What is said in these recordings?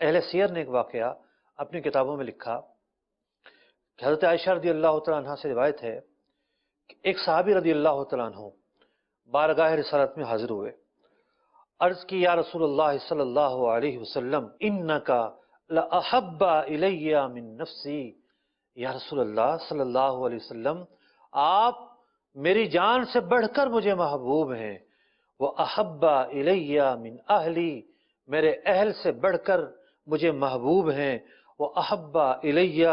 اہل سیر نے ایک واقعہ اپنی کتابوں میں لکھا کہ حضرت عائشہ رضی اللہ تعالیٰ عنہ سے روایت ہے کہ ایک صحابی رضی اللہ تعالیٰ عنہ بارگاہ رسالت میں حاضر ہوئے، عرض کی یا رسول اللہ صلی اللہ علیہ وسلم انکا لأحب الی من نفسی، یا رسول اللہ صلی اللہ علیہ وسلم آپ میری جان سے بڑھ کر مجھے محبوب ہیں، وأحب الی من اہلی میرے اہل سے بڑھ کر مجھے محبوب ہیں، وأحب الی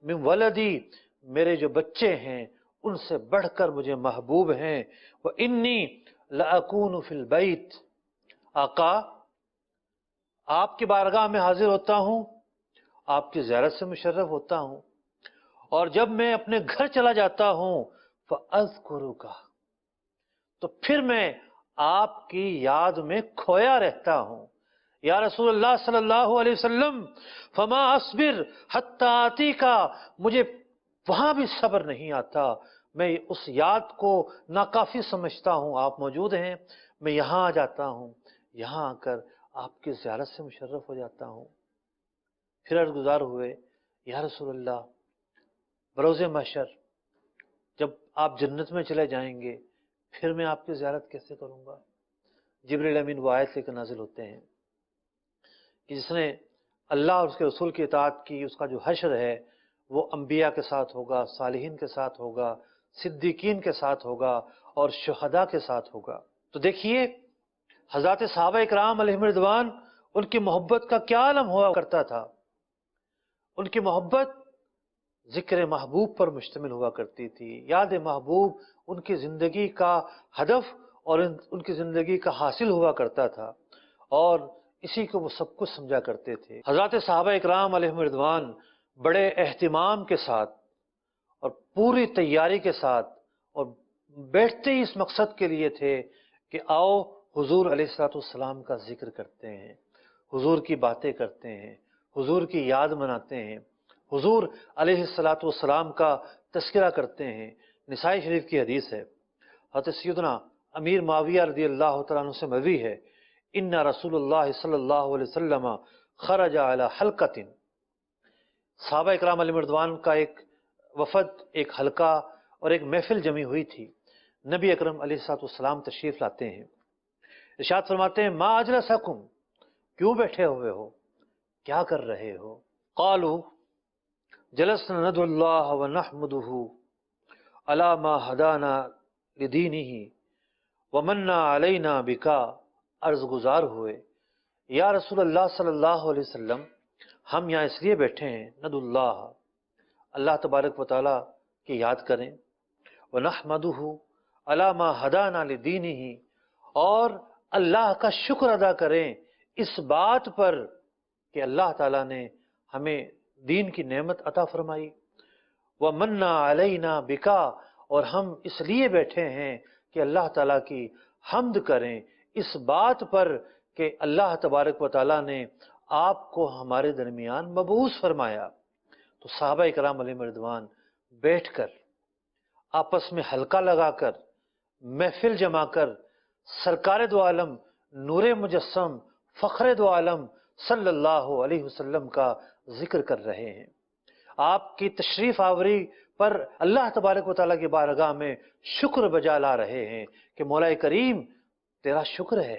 من ولدی میرے جو بچے ہیں ان سے بڑھ کر مجھے محبوب ہیں، وإنی لأکون فی البیت، آقا آپ کی بارگاہ میں حاضر ہوتا ہوں، آپ کی زیارت سے مشرف ہوتا ہوں، اور جب میں اپنے گھر چلا جاتا ہوں فَأَذْكُرُكَ تو پھر میں آپ کی یاد میں کھویا رہتا ہوں۔ یا رسول اللہ صلی اللہ علیہ وسلم فما اصبر حتی آتیکا، مجھے وہاں بھی صبر نہیں آتا، میں اس یاد کو ناکافی سمجھتا ہوں، آپ موجود ہیں، میں یہاں آ جاتا ہوں، یہاں آ کر آپ کی زیارت سے مشرف ہو جاتا ہوں۔ پھر عرض گزار ہوئے یا رسول اللہ بروز محشر جب آپ جنت میں چلے جائیں گے پھر میں آپ کی زیارت کیسے کروں گا؟ جبریل امین وہ آیت لے کر نازل ہوتے ہیں کہ جس نے اللہ اور اس کے رسول کی اطاعت کی اس کا جو حشر ہے وہ انبیاء کے ساتھ ہوگا، صالحین کے ساتھ ہوگا، صدیقین کے ساتھ ہوگا اور شہداء کے ساتھ ہوگا۔ تو دیکھیے حضرات صحابہ اکرام علیہم رضوان ان کی محبت کا کیا عالم ہوا کرتا تھا، ان کی محبت ذکر محبوب پر مشتمل ہوا کرتی تھی، یاد محبوب ان کی زندگی کا ہدف اور ان کی زندگی کا حاصل ہوا کرتا تھا، اور اسی کو وہ سب کچھ سمجھا کرتے تھے۔ حضرات صحابہ اکرام علیہم رضوان بڑے اہتمام کے ساتھ اور پوری تیاری کے ساتھ اور بیٹھتے ہی اس مقصد کے لیے تھے کہ آؤ حضور علیہ الصلوۃ والسلام کا ذکر کرتے ہیں، حضور کی باتیں کرتے ہیں، حضور کی یاد مناتے ہیں، حضور علیہ الصلوۃ والسلام کا تذکرہ کرتے ہیں۔ نسائی شریف کی حدیث ہے، حضرت سیدنا امیر معاویہ رضی اللہ تعالیٰ عنہ سے مروی ہے ان رسول اللہ صلی اللہ علیہ وسلم خرج علی حلقۃ، صحابہ اکرام علیہ رضوان کا ایک وفد، ایک حلقہ اور ایک محفل جمی ہوئی تھی۔ نبی اکرم علیہ الصلوۃ والسلام تشریف لاتے ہیں، ارشاد فرماتے ہیں ما اجلسکم، کیوں بیٹھے ہوئے ہو، کیا کر رہے ہو؟ قالوا جلسنا ندعو اللہ ونحمدہ علی ما ہدانا لدینہ ومنا علینا بکا، عرض گزار ہوئے یا رسول اللہ صلی اللہ علیہ وسلم ہم یہاں اس لیے بیٹھے ہیں ندعو اللہ، اللہ تبارک و تعالیٰ کی یاد کریں، ونحمدہ علی ما ہدانا لدینہ اور اللہ کا شکر ادا کریں اس بات پر کہ اللہ تعالیٰ نے ہمیں دین کی نعمت عطا فرمائی، وَمَنَّا عَلَيْنَا بِكَا اور ہم اس لیے بیٹھے ہیں کہ اللہ تعالیٰ کی حمد کریں اس بات پر کہ اللہ تبارک و تعالیٰ نے آپ کو ہمارے درمیان مبعوث فرمایا۔ تو صحابہ اکرام علیہم رضوان بیٹھ کر آپس میں حلقہ لگا کر محفل جما کر سرکار دو عالم نور مجسم فخر دو عالم صلی اللہ علیہ وسلم کا ذکر کر رہے ہیں، آپ کی تشریف آوری پر اللہ تبارک و تعالیٰ کی بارگاہ میں شکر بجا لا رہے ہیں کہ مولا کریم تیرا شکر ہے،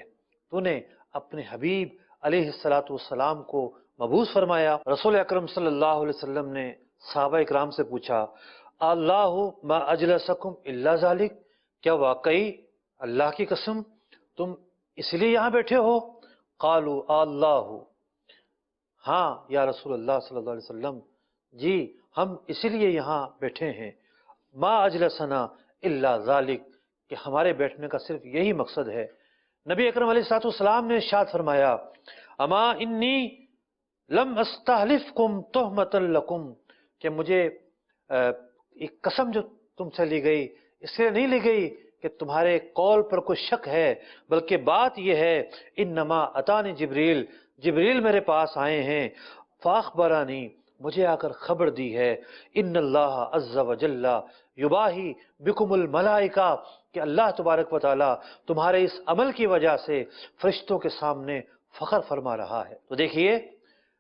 تو نے اپنے حبیب علیہ الصلوۃ والسلام کو مبعوث فرمایا۔ رسول اکرم صلی اللہ علیہ وسلم نے صحابہ اکرام سے پوچھا اللہ ما اجلسکم الا ذالک، کیا واقعی اللہ کی قسم تم اس لیے یہاں بیٹھے ہو؟ قالوا اللہ، ہاں یا رسول اللہ صلی اللہ علیہ وسلم، جی ہم اسی لیے یہاں بیٹھے ہیں، ما اجلسنا الا ذالک، کہ ہمارے بیٹھنے کا صرف یہی مقصد ہے۔ نبی اکرم علیہ الصلوۃ والسلام نے ارشاد فرمایا اما انی لم استحلفکم تہمۃ لکم، کہ مجھے ایک قسم جو تم سے لی گئی اس لیے نہیں لی گئی کہ تمہارے قول پر کوئی شک ہے، بلکہ بات یہ ہے انما اتانی جبریل، جبریل میرے پاس آئے ہیں، فاخبرانی مجھے آ کر خبر دی ہے ان اللہ عز وجل یباہی بکم الملائکہ، کہ اللہ تبارک و تعالیٰ تمہارے اس عمل کی وجہ سے فرشتوں کے سامنے فخر فرما رہا ہے۔ تو دیکھیے